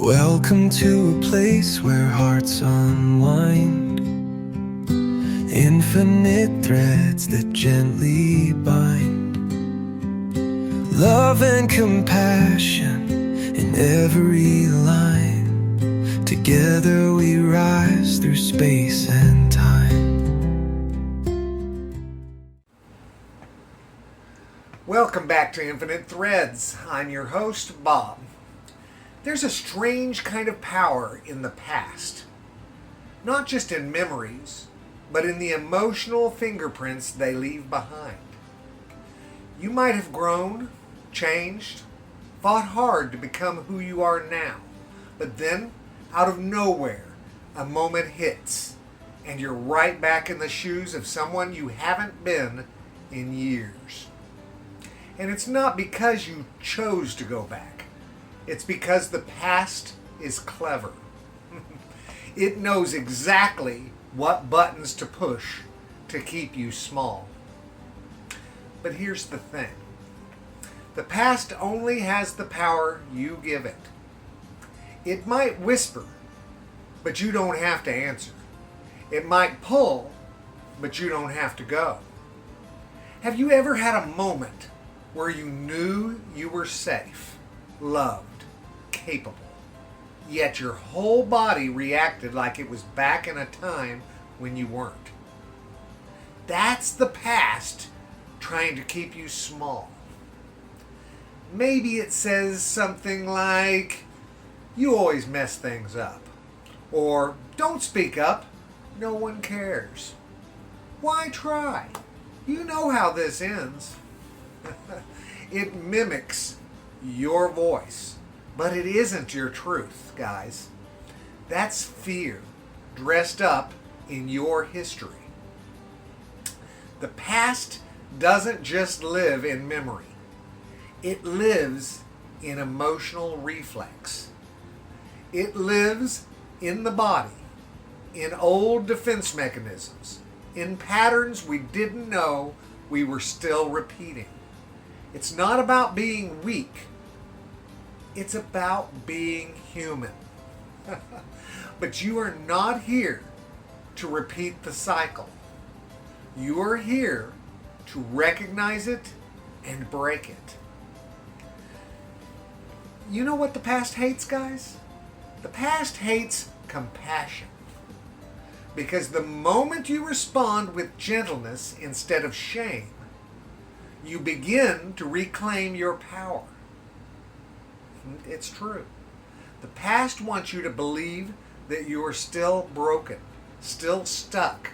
Welcome to a place where hearts unwind, infinite threads that gently bind, love and compassion in every line. Together we rise through space and time. Welcome back to Infinite Threads. I'm your host, Bob. There's a strange kind of power in the past. Not just in memories, but in the emotional fingerprints they leave behind. You might have grown, changed, fought hard to become who you are now, but then, out of nowhere, a moment hits, and you're right back in the shoes of someone you haven't been in years. And it's not because you chose to go back. It's because the past is clever. It knows exactly what buttons to push to keep you small. But here's the thing. The past only has the power you give it. It might whisper, but you don't have to answer. It might pull, but you don't have to go. Have you ever had a moment where you knew you were safe, loved, capable, yet your whole body reacted like it was back in a time when you weren't? That's the past trying to keep you small. Maybe it says something like, "You always mess things up," or "Don't speak up, no one cares. Why try? You know how this ends." It mimics your voice, but it isn't your truth, guys. That's fear dressed up in your history. The past doesn't just live in memory. It lives in emotional reflex. It lives in the body, in old defense mechanisms, in patterns we didn't know we were still repeating. It's not about being weak. It's about being human. But you are not here to repeat the cycle. You are here to recognize it and break it. You know what the past hates, guys? The past hates compassion. Because the moment you respond with gentleness instead of shame, you begin to reclaim your power. It's true. The past wants you to believe that you are still broken, still stuck,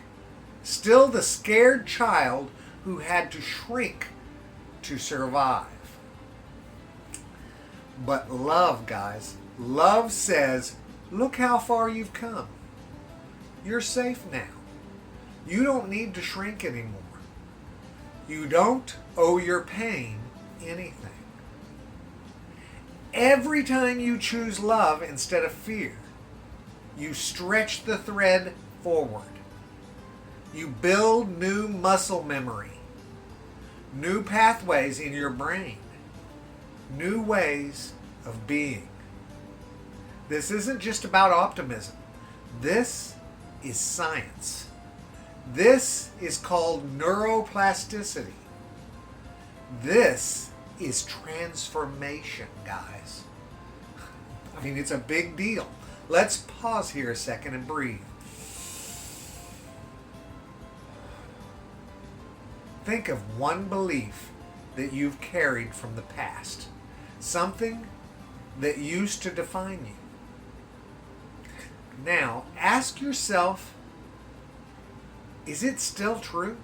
still the scared child who had to shrink to survive. But love, guys, love says, look how far you've come. You're safe now. You don't need to shrink anymore. You don't owe your pain anything. Every time you choose love instead of fear, you stretch the thread forward. You build new muscle memory, new pathways in your brain, new ways of being. This isn't just about optimism. This is science. This is called neuroplasticity. This is transformation, guys. I mean, it's a big deal. Let's pause here a second and breathe. Think of one belief that you've carried from the past, something that used to define you. Now, ask yourself, is it still true?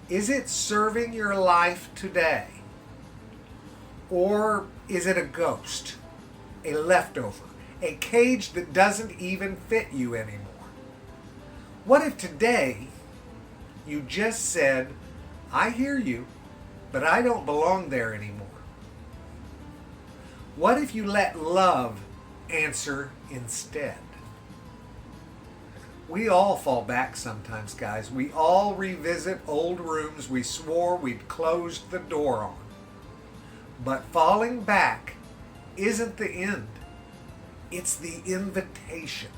Is it serving your life today? Or is it a ghost, a leftover, a cage that doesn't even fit you anymore? What if today you just said, I hear you, but I don't belong there anymore? What if you let love answer instead? We all fall back sometimes, guys. We all revisit old rooms we swore we'd closed the door on. But falling back isn't the end. It's the invitation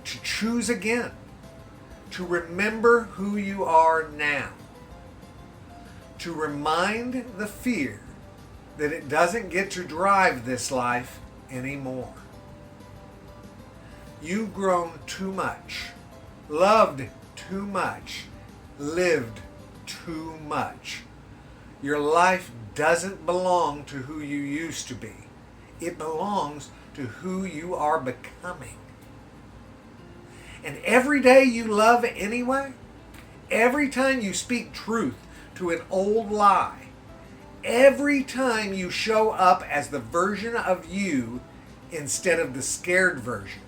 to choose again, to remember who you are now, to remind the fear that it doesn't get to drive this life anymore. You've grown too much, loved too much, lived too much. Your life doesn't belong to who you used to be. It belongs to who you are becoming. And every day you love anyway, every time you speak truth to an old lie, every time you show up as the version of you instead of the scared version,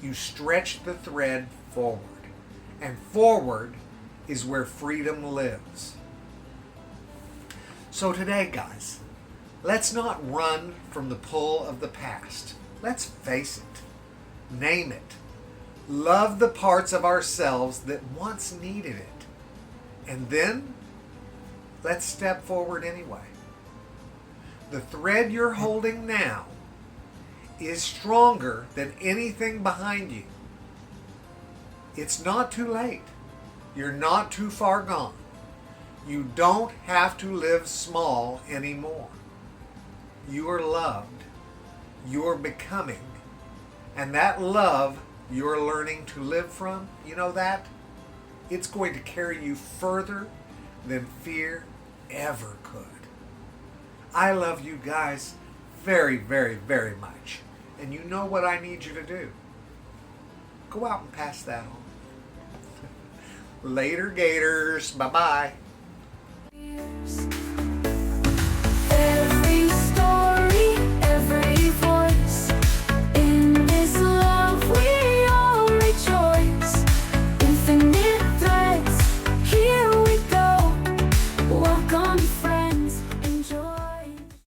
you stretch the thread forward. And forward is where freedom lives. So today, guys, let's not run from the pull of the past. Let's face it. Name it. Love the parts of ourselves that once needed it. And then, let's step forward anyway. The thread you're holding now is stronger than anything behind you. It's not too late. You're not too far gone. You don't have to live small anymore. You are loved. You're becoming. And that love you're learning to live from, you know that? It's going to carry you further than fear ever could. I love you guys very, very, very much. And you know what I need you to do. Go out and pass that on. Later, Gators. Bye-bye.